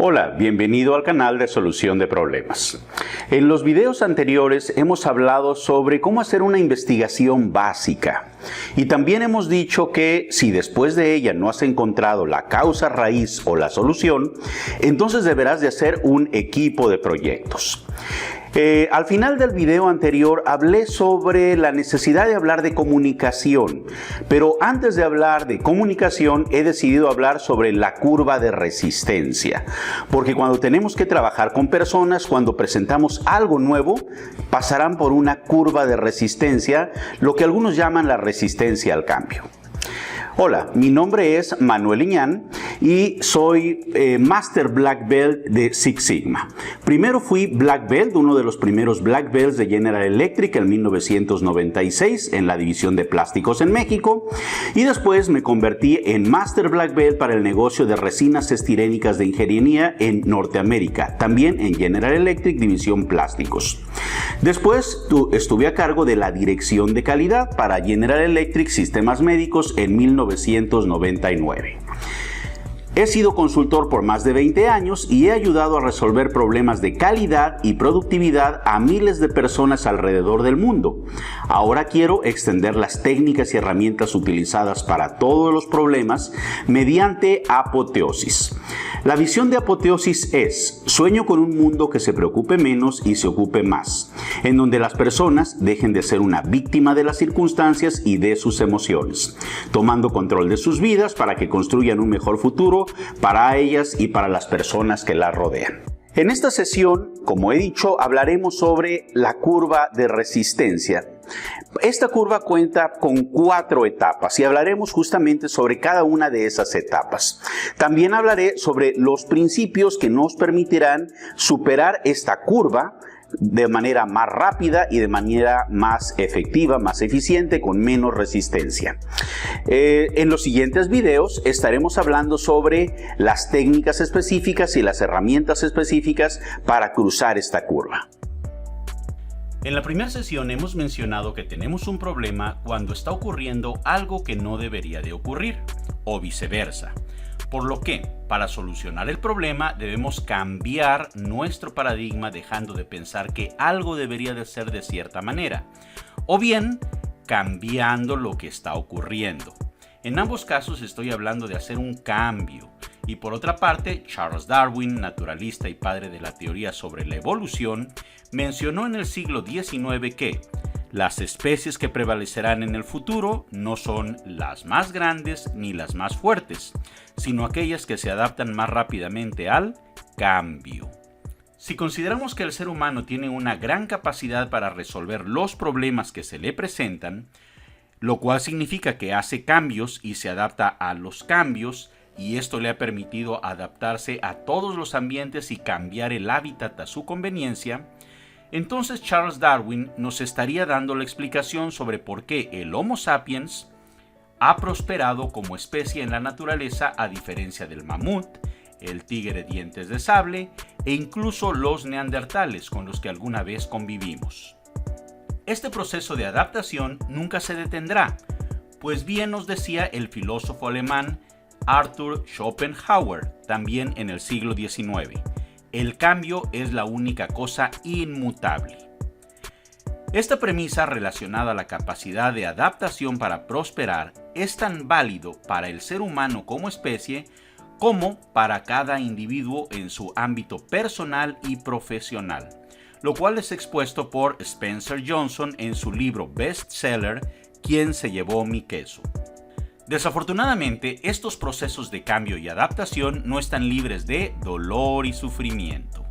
Hola, bienvenido al canal de Solución de Problemas. En los videos anteriores hemos hablado sobre cómo hacer una investigación básica y también hemos dicho que si después de ella no has encontrado la causa raíz o la solución, entonces deberás de hacer un equipo de proyectos. Al final del video anterior hablé sobre la necesidad de hablar de comunicación, pero antes de hablar de comunicación he decidido hablar sobre la curva de resistencia, porque cuando tenemos que trabajar con personas, cuando presentamos algo nuevo, pasarán por una curva de resistencia, lo que algunos llaman la resistencia al cambio. Hola, mi nombre es Manuel Iñán y soy Master Black Belt de Six Sigma. Primero fui Black Belt, uno de los primeros Black Belts de General Electric en 1996 en la división de plásticos en México, y después me convertí en Master Black Belt para el negocio de resinas estirénicas de ingeniería en Norteamérica, también en General Electric división plásticos. Después estuve a cargo de la dirección de calidad para General Electric Sistemas Médicos en 1999. He sido consultor por más de 20 años y he ayudado a resolver problemas de calidad y productividad a miles de personas alrededor del mundo. Ahora quiero extender las técnicas y herramientas utilizadas para todos los problemas mediante apoteosis. La visión de apoteosis es: sueño con un mundo que se preocupe menos y se ocupe más, en donde las personas dejen de ser una víctima de las circunstancias y de sus emociones, tomando control de sus vidas para que construyan un mejor futuro para ellas y para las personas que las rodean. En esta sesión, como he dicho, hablaremos sobre la curva de resistencia. Esta curva cuenta con 4 etapas y hablaremos justamente sobre cada una de esas etapas. También hablaré sobre los principios que nos permitirán superar esta curva de manera más rápida y de manera más efectiva, más eficiente, con menos resistencia. En los siguientes videos estaremos hablando sobre las técnicas específicas y las herramientas específicas para cruzar esta curva. En la primera sesión hemos mencionado que tenemos un problema cuando está ocurriendo algo que no debería de ocurrir, o viceversa. Por lo que, para solucionar el problema, debemos cambiar nuestro paradigma dejando de pensar que algo debería de ser de cierta manera, o bien cambiando lo que está ocurriendo. En ambos casos estoy hablando de hacer un cambio. Y por otra parte, Charles Darwin, naturalista y padre de la teoría sobre la evolución, mencionó en el siglo XIX que las especies que prevalecerán en el futuro no son las más grandes ni las más fuertes, sino aquellas que se adaptan más rápidamente al cambio. Si consideramos que el ser humano tiene una gran capacidad para resolver los problemas que se le presentan, lo cual significa que hace cambios y se adapta a los cambios, y esto le ha permitido adaptarse a todos los ambientes y cambiar el hábitat a su conveniencia, entonces Charles Darwin nos estaría dando la explicación sobre por qué el Homo sapiens ha prosperado como especie en la naturaleza a diferencia del mamut, el tigre de dientes de sable e incluso los neandertales con los que alguna vez convivimos. Este proceso de adaptación nunca se detendrá, pues bien nos decía el filósofo alemán Arthur Schopenhauer, también en el siglo XIX. El cambio es la única cosa inmutable. Esta premisa relacionada a la capacidad de adaptación para prosperar es tan válido para el ser humano como especie como para cada individuo en su ámbito personal y profesional, lo cual es expuesto por Spencer Johnson en su libro bestseller ¿Quién se llevó mi queso? Desafortunadamente, estos procesos de cambio y adaptación no están libres de dolor y sufrimiento,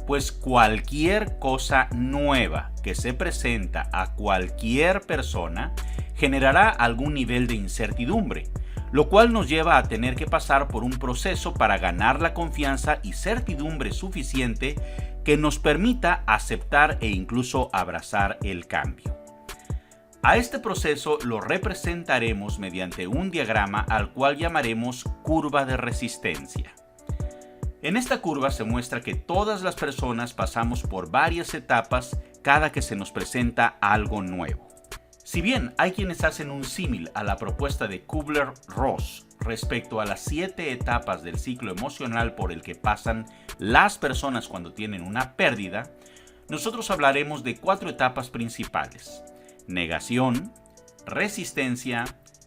pues cualquier cosa nueva que se presenta a cualquier persona generará algún nivel de incertidumbre, lo cual nos lleva a tener que pasar por un proceso para ganar la confianza y certidumbre suficiente que nos permita aceptar e incluso abrazar el cambio. A este proceso lo representaremos mediante un diagrama al cual llamaremos curva de resistencia. En esta curva se muestra que todas las personas pasamos por varias etapas cada que se nos presenta algo nuevo. Si bien hay quienes hacen un símil a la propuesta de Kubler-Ross respecto a las 7 etapas del ciclo emocional por el que pasan las personas cuando tienen una pérdida, nosotros hablaremos de 4 etapas principales: negación, resistencia,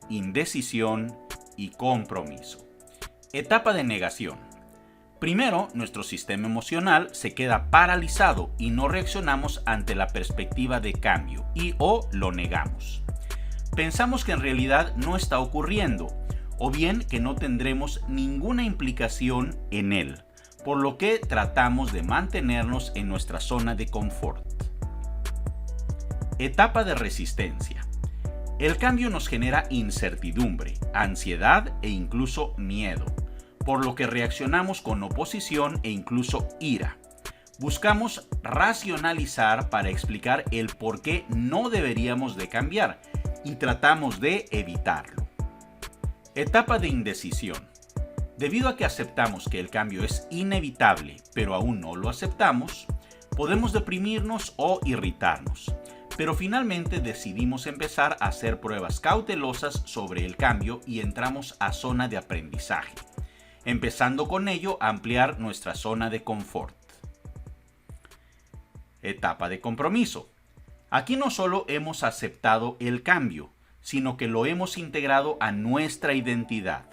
indecisión y compromiso. Etapa de negación. Primero, nuestro sistema emocional se queda paralizado y no reaccionamos ante la perspectiva de cambio o lo negamos. Pensamos que en realidad no está ocurriendo, o bien que no tendremos ninguna implicación en él, por lo que tratamos de mantenernos en nuestra zona de confort. Etapa de resistencia. El cambio nos genera incertidumbre, ansiedad e incluso miedo, por lo que reaccionamos con oposición e incluso ira. Buscamos racionalizar para explicar el por qué no deberíamos de cambiar y tratamos de evitarlo. Etapa de indecisión. Debido a que aceptamos que el cambio es inevitable, pero aún no lo aceptamos, podemos deprimirnos o irritarnos. Pero finalmente decidimos empezar a hacer pruebas cautelosas sobre el cambio y entramos a zona de aprendizaje, empezando con ello a ampliar nuestra zona de confort. Etapa de compromiso. Aquí no solo hemos aceptado el cambio, sino que lo hemos integrado a nuestra identidad,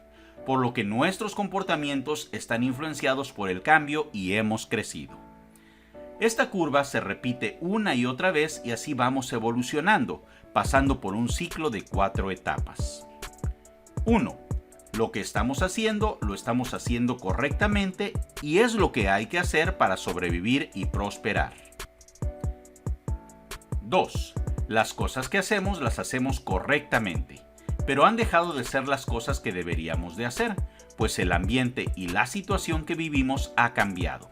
por lo que nuestros comportamientos están influenciados por el cambio y hemos crecido. Esta curva se repite una y otra vez y así vamos evolucionando, pasando por un ciclo de 4 etapas. 1. Lo que estamos haciendo, lo estamos haciendo correctamente y es lo que hay que hacer para sobrevivir y prosperar. 2. Las cosas que hacemos las hacemos correctamente, pero han dejado de ser las cosas que deberíamos de hacer, pues el ambiente y la situación que vivimos ha cambiado.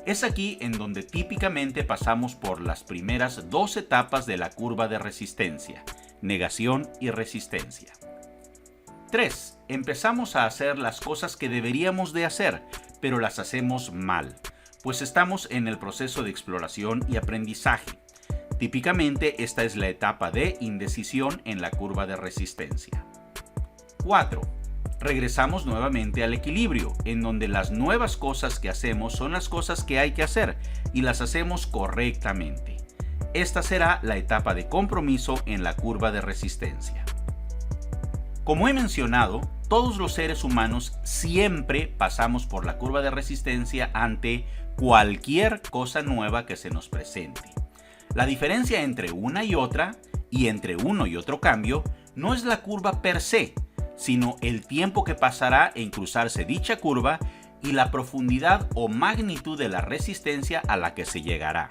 Es aquí en donde típicamente pasamos por las primeras 2 etapas de la curva de resistencia, negación y resistencia. 3. Empezamos a hacer las cosas que deberíamos de hacer, pero las hacemos mal, pues estamos en el proceso de exploración y aprendizaje. Típicamente esta es la etapa de indecisión en la curva de resistencia. 4. Regresamos nuevamente al equilibrio, en donde las nuevas cosas que hacemos son las cosas que hay que hacer y las hacemos correctamente. Esta será la etapa de compromiso en la curva de resistencia. Como he mencionado, todos los seres humanos siempre pasamos por la curva de resistencia ante cualquier cosa nueva que se nos presente. La diferencia entre una y otra, y entre uno y otro cambio, no es la curva per se, sino el tiempo que pasará en cruzarse dicha curva y la profundidad o magnitud de la resistencia a la que se llegará.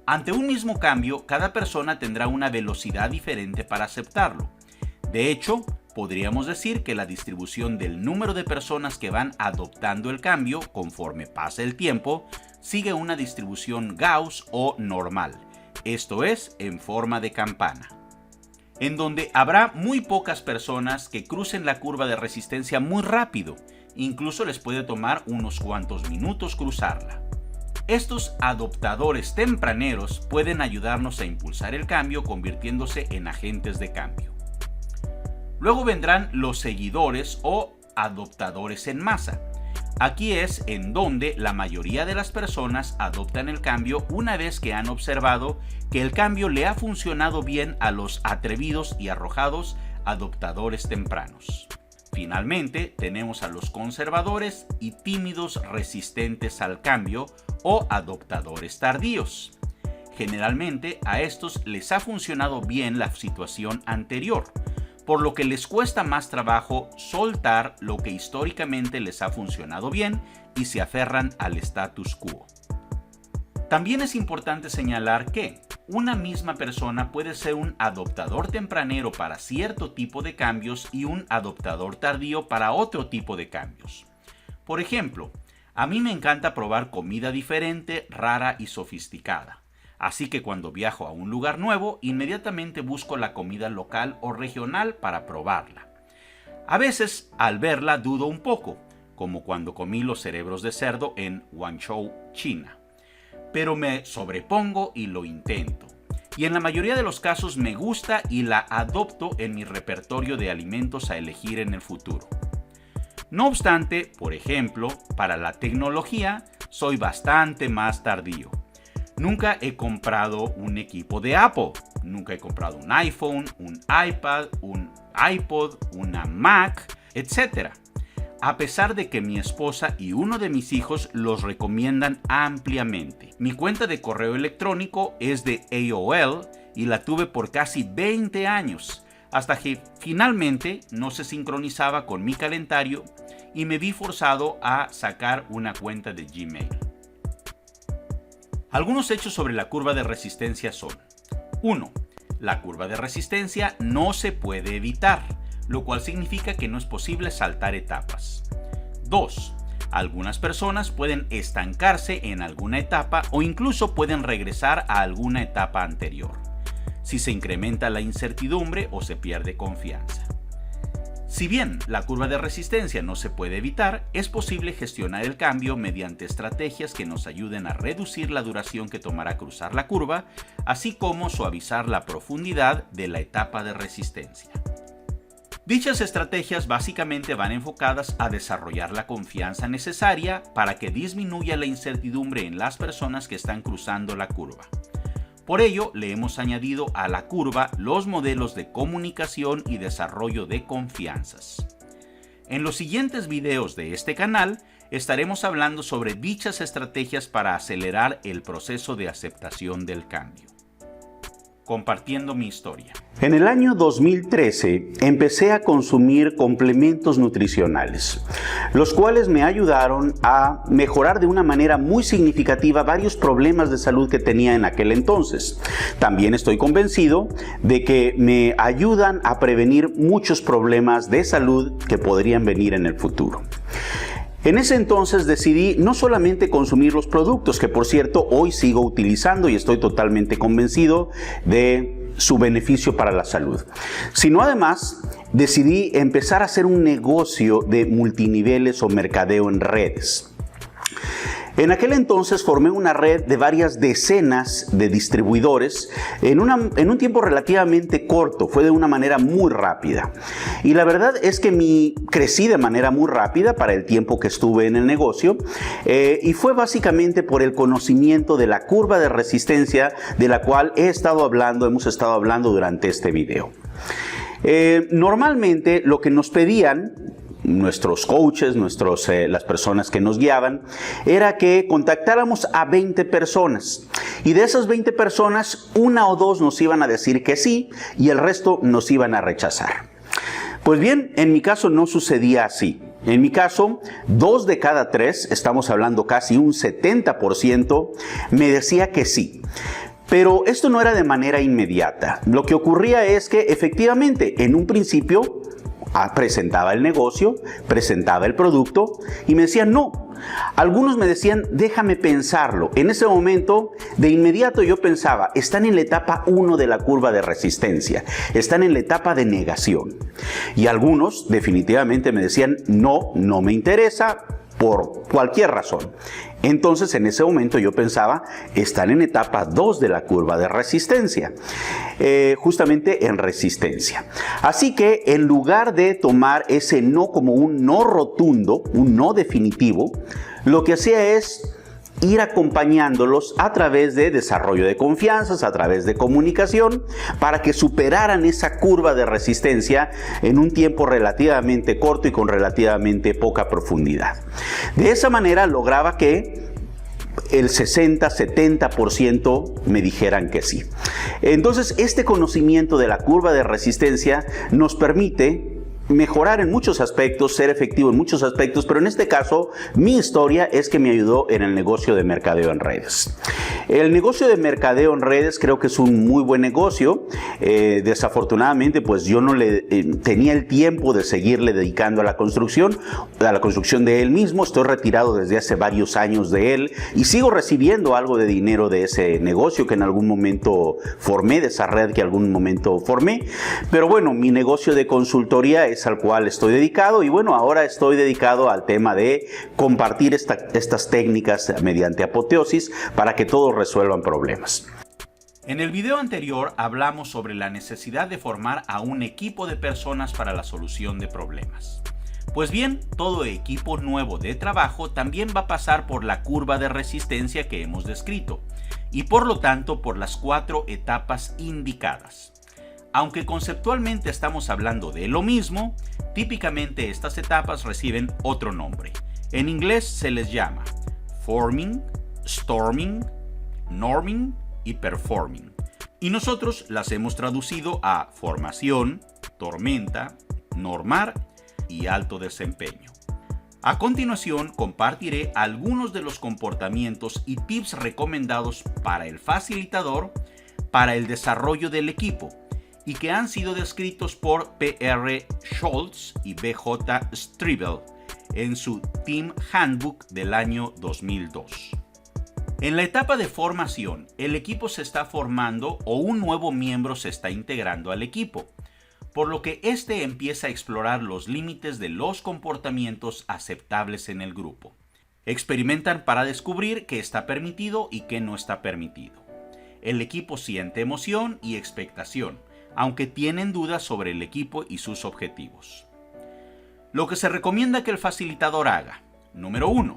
Ante un mismo cambio, cada persona tendrá una velocidad diferente para aceptarlo. De hecho, podríamos decir que la distribución del número de personas que van adoptando el cambio conforme pasa el tiempo sigue una distribución Gauss o normal, esto es, en forma de campana, en donde habrá muy pocas personas que crucen la curva de resistencia muy rápido, incluso les puede tomar unos cuantos minutos cruzarla. Estos adoptadores tempraneros pueden ayudarnos a impulsar el cambio convirtiéndose en agentes de cambio. Luego vendrán los seguidores o adoptadores en masa. Aquí es en donde la mayoría de las personas adoptan el cambio una vez que han observado que el cambio le ha funcionado bien a los atrevidos y arrojados adoptadores tempranos. Finalmente, tenemos a los conservadores y tímidos resistentes al cambio o adoptadores tardíos. Generalmente, a estos les ha funcionado bien la situación anterior, por lo que les cuesta más trabajo soltar lo que históricamente les ha funcionado bien y se aferran al status quo. También es importante señalar que una misma persona puede ser un adoptador tempranero para cierto tipo de cambios y un adoptador tardío para otro tipo de cambios. Por ejemplo, a mí me encanta probar comida diferente, rara y sofisticada. Así que cuando viajo a un lugar nuevo, inmediatamente busco la comida local o regional para probarla. A veces, al verla, dudo un poco, como cuando comí los cerebros de cerdo en Guangzhou, China. Pero me sobrepongo y lo intento. Y en la mayoría de los casos me gusta y la adopto en mi repertorio de alimentos a elegir en el futuro. No obstante, por ejemplo, para la tecnología soy bastante más tardío. Nunca he comprado un equipo de Apple, nunca he comprado un iPhone, un iPad, un iPod, una Mac, etc. A pesar de que mi esposa y uno de mis hijos los recomiendan ampliamente. Mi cuenta de correo electrónico es de AOL y la tuve por casi 20 años, hasta que finalmente no se sincronizaba con mi calendario y me vi forzado a sacar una cuenta de Gmail. Algunos hechos sobre la curva de resistencia son: 1. La curva de resistencia no se puede evitar, lo cual significa que no es posible saltar etapas. 2. Algunas personas pueden estancarse en alguna etapa o incluso pueden regresar a alguna etapa anterior, si se incrementa la incertidumbre o se pierde confianza. Si bien la curva de resistencia no se puede evitar, es posible gestionar el cambio mediante estrategias que nos ayuden a reducir la duración que tomará cruzar la curva, así como suavizar la profundidad de la etapa de resistencia. Dichas estrategias básicamente van enfocadas a desarrollar la confianza necesaria para que disminuya la incertidumbre en las personas que están cruzando la curva. Por ello, le hemos añadido a la curva los modelos de comunicación y desarrollo de confianzas. En los siguientes videos de este canal, estaremos hablando sobre dichas estrategias para acelerar el proceso de aceptación del cambio. Compartiendo mi historia. En el año 2013 empecé a consumir complementos nutricionales, los cuales me ayudaron a mejorar de una manera muy significativa varios problemas de salud que tenía en aquel entonces. También estoy convencido de que me ayudan a prevenir muchos problemas de salud que podrían venir en el futuro. En ese entonces decidí no solamente consumir los productos, que por cierto hoy sigo utilizando y estoy totalmente convencido de su beneficio para la salud, sino además decidí empezar a hacer un negocio de multiniveles o mercadeo en redes. En aquel entonces formé una red de varias decenas de distribuidores en un tiempo relativamente corto, fue de una manera muy rápida. Y la verdad es que crecí de manera muy rápida para el tiempo que estuve en el negocio y fue básicamente por el conocimiento de la curva de resistencia de la cual hemos estado hablando durante este video. Normalmente lo que nos pedían nuestros coaches, las personas que nos guiaban, era que contactáramos a 20 personas. Y de esas 20 personas, una o dos nos iban a decir que sí y el resto nos iban a rechazar. Pues bien, en mi caso no sucedía así. En mi caso, 2 de cada 3, estamos hablando casi un 70%, me decía que sí. Pero esto no era de manera inmediata. Lo que ocurría es que efectivamente, en un principio, presentaba el negocio, presentaba el producto y me decían no. Algunos me decían déjame pensarlo. En ese momento de inmediato yo pensaba, están en la etapa 1 de la curva de resistencia, están en la etapa de negación. Y algunos definitivamente me decían no me interesa por cualquier razón. Entonces en ese momento yo pensaba, están en etapa 2 de la curva de resistencia, justamente en resistencia. Así que en lugar de tomar ese no como un no rotundo, un no definitivo, lo que hacía es ir acompañándolos a través de desarrollo de confianzas, a través de comunicación, para que superaran esa curva de resistencia en un tiempo relativamente corto y con relativamente poca profundidad. De esa manera lograba que el 60-70% me dijeran que sí. Entonces, este conocimiento de la curva de resistencia nos permite mejorar en muchos aspectos, ser efectivo en muchos aspectos, pero en este caso mi historia es que me ayudó en el negocio de mercadeo en redes. El negocio de mercadeo en redes creo que es un muy buen negocio. Desafortunadamente pues yo no tenía el tiempo de seguirle dedicando a la construcción de él mismo. Estoy retirado desde hace varios años de él y sigo recibiendo algo de dinero de ese negocio que en algún momento formé, de esa red que en algún momento formé. Pero bueno, mi negocio de consultoría es al cual estoy dedicado y bueno, ahora estoy dedicado al tema de compartir estas técnicas mediante apoteosis para que todos resuelvan problemas. En el video anterior hablamos sobre la necesidad de formar a un equipo de personas para la solución de problemas. Pues bien, todo equipo nuevo de trabajo también va a pasar por la curva de resistencia que hemos descrito, y por lo tanto por las 4 etapas indicadas. Aunque conceptualmente estamos hablando de lo mismo, típicamente estas etapas reciben otro nombre. En inglés se les llama forming, storming, norming y performing. Y nosotros las hemos traducido a formación, tormenta, normar y alto desempeño. A continuación compartiré algunos de los comportamientos y tips recomendados para el facilitador para el desarrollo del equipo y que han sido descritos por P.R. Schultz y B.J. Strebel en su Team Handbook del año 2002. En la etapa de formación, el equipo se está formando o un nuevo miembro se está integrando al equipo, por lo que éste empieza a explorar los límites de los comportamientos aceptables en el grupo. Experimentan para descubrir qué está permitido y qué no está permitido. El equipo siente emoción y expectación, aunque tienen dudas sobre el equipo y sus objetivos. Lo que se recomienda que el facilitador haga: número 1.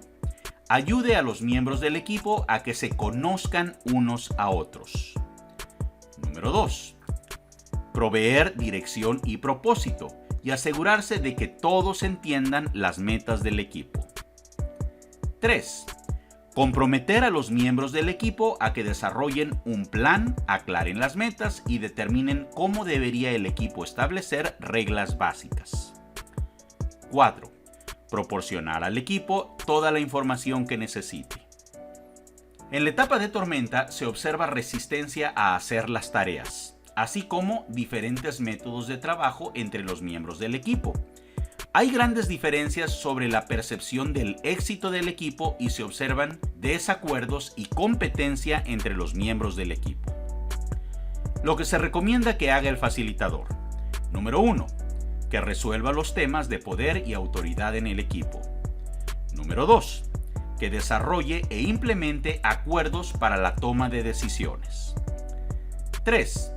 Ayude a los miembros del equipo a que se conozcan unos a otros. Número 2. Proveer dirección y propósito y asegurarse de que todos entiendan las metas del equipo. 3. Comprometer a los miembros del equipo a que desarrollen un plan, aclaren las metas y determinen cómo debería el equipo establecer reglas básicas. 4. Proporcionar al equipo toda la información que necesite. En la etapa de tormenta se observa resistencia a hacer las tareas, así como diferentes métodos de trabajo entre los miembros del equipo. Hay grandes diferencias sobre la percepción del éxito del equipo y se observan desacuerdos y competencia entre los miembros del equipo. Lo que se recomienda que haga el facilitador: número 1. Que resuelva los temas de poder y autoridad en el equipo. Número 2. Que desarrolle e implemente acuerdos para la toma de decisiones. 3.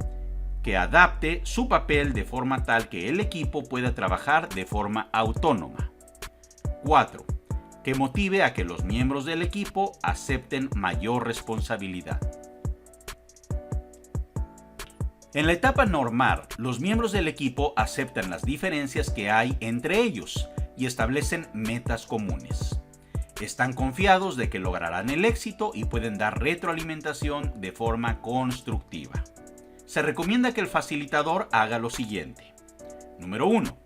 Que adapte su papel de forma tal que el equipo pueda trabajar de forma autónoma. 4. Que motive a que los miembros del equipo acepten mayor responsabilidad. En la etapa normar, los miembros del equipo aceptan las diferencias que hay entre ellos y establecen metas comunes. Están confiados de que lograrán el éxito y pueden dar retroalimentación de forma constructiva. Se recomienda que el facilitador haga lo siguiente. Número 1.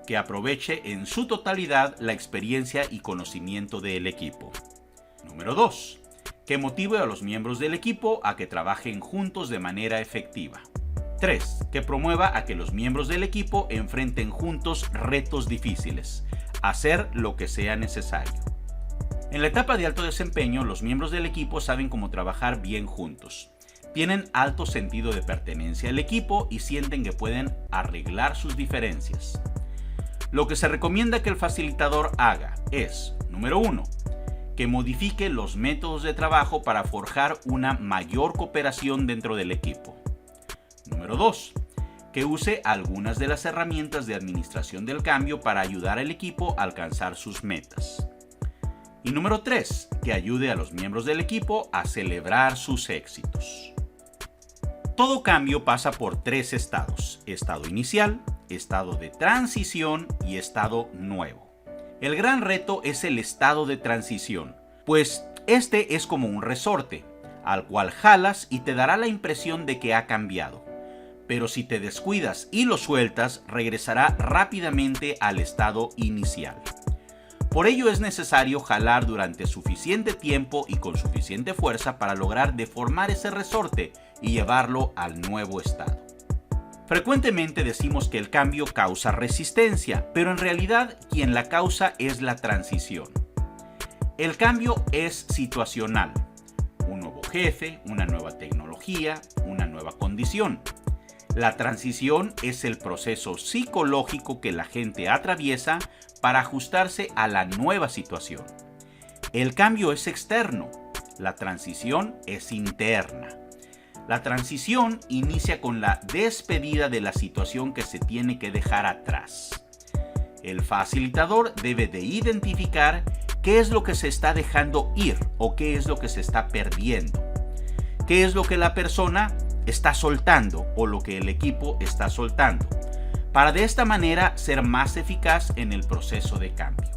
Que aproveche en su totalidad la experiencia y conocimiento del equipo. Número 2. Que motive a los miembros del equipo a que trabajen juntos de manera efectiva. 3. Que promueva a que los miembros del equipo enfrenten juntos retos difíciles, hacer lo que sea necesario. En la etapa de alto desempeño, los miembros del equipo saben cómo trabajar bien juntos. Tienen alto sentido de pertenencia al equipo y sienten que pueden arreglar sus diferencias. Lo que se recomienda que el facilitador haga es: número 1. Que modifique los métodos de trabajo para forjar una mayor cooperación dentro del equipo. Número 2. Que use algunas de las herramientas de administración del cambio para ayudar al equipo a alcanzar sus metas. Y número 3. Que ayude a los miembros del equipo a celebrar sus éxitos. Todo cambio pasa por 3 estados: estado inicial, estado de transición y estado nuevo. El gran reto es el estado de transición, pues este es como un resorte, al cual jalas y te dará la impresión de que ha cambiado. Pero si te descuidas y lo sueltas, regresará rápidamente al estado inicial. Por ello es necesario jalar durante suficiente tiempo y con suficiente fuerza para lograr deformar ese resorte y llevarlo al nuevo estado. Frecuentemente decimos que el cambio causa resistencia, pero en realidad quien la causa es la transición. El cambio es situacional: un nuevo jefe, una nueva tecnología, una nueva condición. La transición es el proceso psicológico que la gente atraviesa para ajustarse a la nueva situación. El cambio es externo, la transición es interna. La transición inicia con la despedida de la situación que se tiene que dejar atrás. El facilitador debe de identificar qué es lo que se está dejando ir o qué es lo que se está perdiendo. Qué es lo que la persona está soltando o lo que el equipo está soltando, para de esta manera ser más eficaz en el proceso de cambio.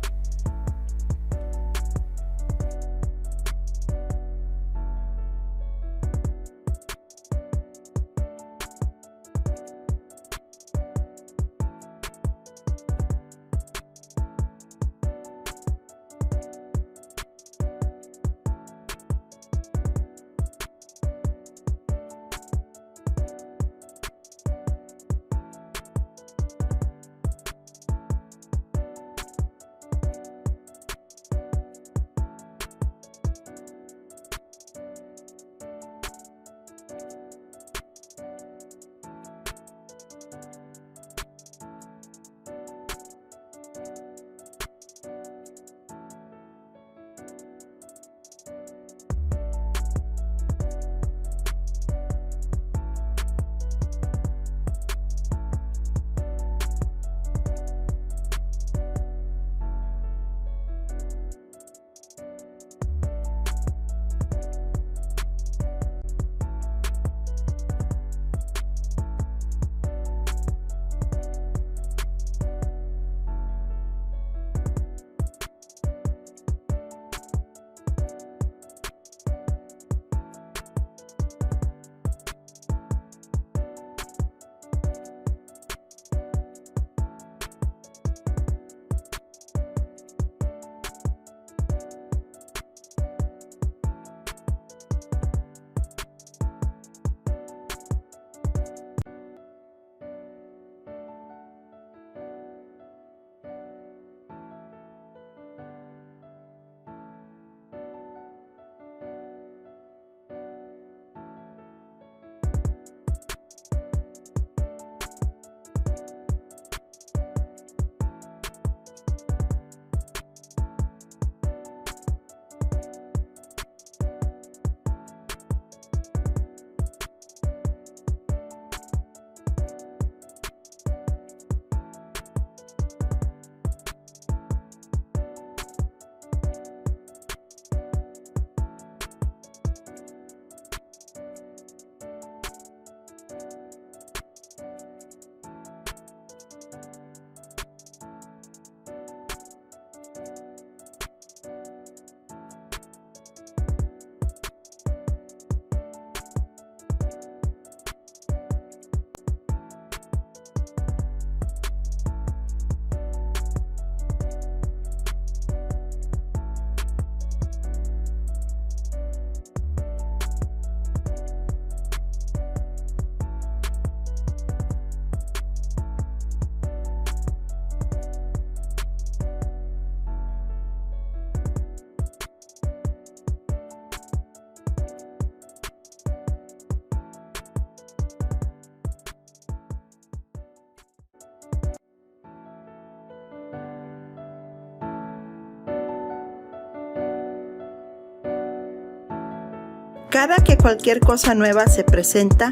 Cada que cualquier cosa nueva se presenta,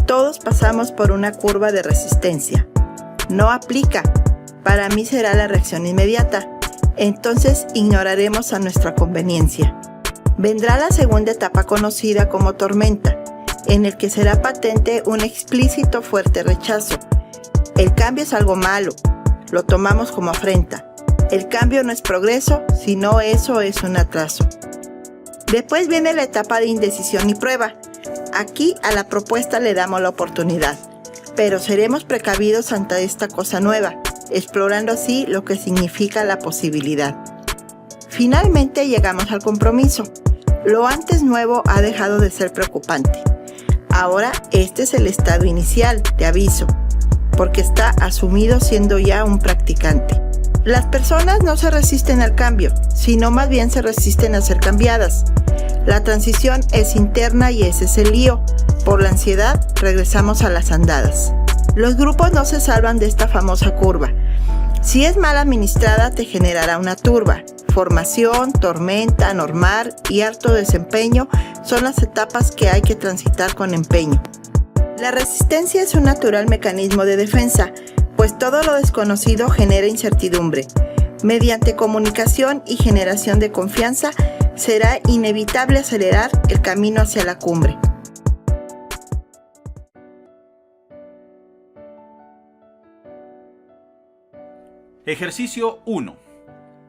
todos pasamos por una curva de resistencia. No aplica. Para mí será la reacción inmediata. Entonces ignoraremos a nuestra conveniencia. Vendrá la segunda etapa conocida como tormenta, en el que será patente un explícito fuerte rechazo. El cambio es algo malo. Lo tomamos como afrenta. El cambio no es progreso, sino eso es un atraso. Después viene la etapa de indecisión y prueba. Aquí a la propuesta le damos la oportunidad, pero seremos precavidos ante esta cosa nueva, explorando así lo que significa la posibilidad. Finalmente llegamos al compromiso. Lo antes nuevo ha dejado de ser preocupante. Ahora este es el estado inicial de aviso, porque está asumido siendo ya un practicante. Las personas no se resisten al cambio, sino más bien se resisten a ser cambiadas. La transición es interna y ese es el lío. Por la ansiedad, regresamos a las andadas. Los grupos no se salvan de esta famosa curva. Si es mal administrada, te generará una turba. Formación, tormenta, normar y alto desempeño son las etapas que hay que transitar con empeño. La resistencia es un natural mecanismo de defensa, pues todo lo desconocido genera incertidumbre. Mediante comunicación y generación de confianza, será inevitable acelerar el camino hacia la cumbre. Ejercicio 1.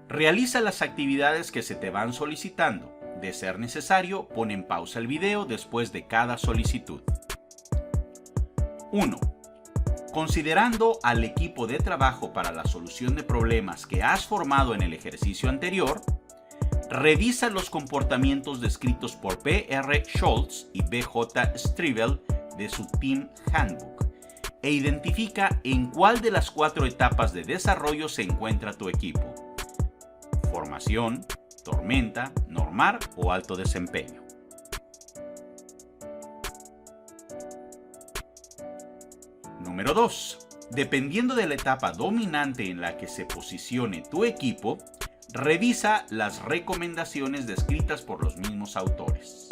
Realiza las actividades que se te van solicitando. De ser necesario, pon en pausa el video después de cada solicitud. 1. Considerando al equipo de trabajo para la solución de problemas que has formado en el ejercicio anterior, revisa los comportamientos descritos por P.R. Schultz y B.J. Striebel de su Team Handbook e identifica en cuál de las 4 etapas de desarrollo se encuentra tu equipo: formación, tormenta, normar o alto desempeño. Número 2. Dependiendo de la etapa dominante en la que se posicione tu equipo, revisa las recomendaciones descritas por los mismos autores.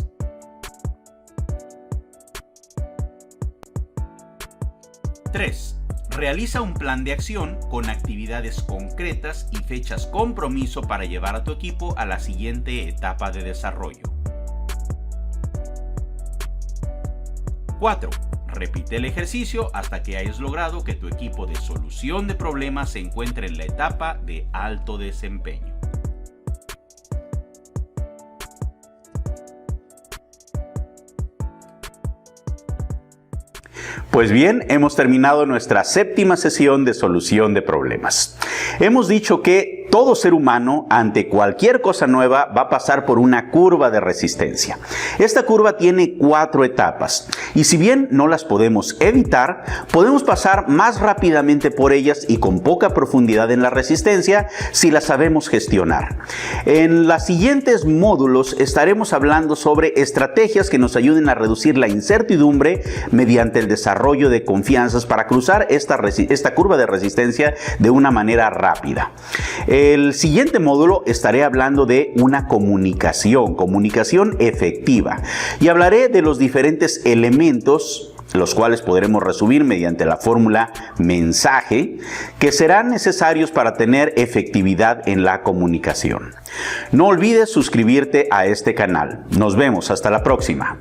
3. Realiza un plan de acción con actividades concretas y fechas compromiso para llevar a tu equipo a la siguiente etapa de desarrollo. 4. Repite el ejercicio hasta que hayas logrado que tu equipo de solución de problemas se encuentre en la etapa de alto desempeño. Pues bien, hemos terminado nuestra 7ª sesión de solución de problemas. Hemos dicho que todo ser humano, ante cualquier cosa nueva, va a pasar por una curva de resistencia. Esta curva tiene 4 etapas, y si bien no las podemos evitar, podemos pasar más rápidamente por ellas y con poca profundidad en la resistencia si las sabemos gestionar. En los siguientes módulos estaremos hablando sobre estrategias que nos ayuden a reducir la incertidumbre mediante el desarrollo de confianzas para cruzar esta curva de resistencia de una manera rápida. El siguiente módulo estaré hablando de una comunicación efectiva, y hablaré de los diferentes elementos, los cuales podremos resumir mediante la fórmula mensaje, que serán necesarios para tener efectividad en la comunicación. No olvides suscribirte a este canal. Nos vemos hasta la próxima.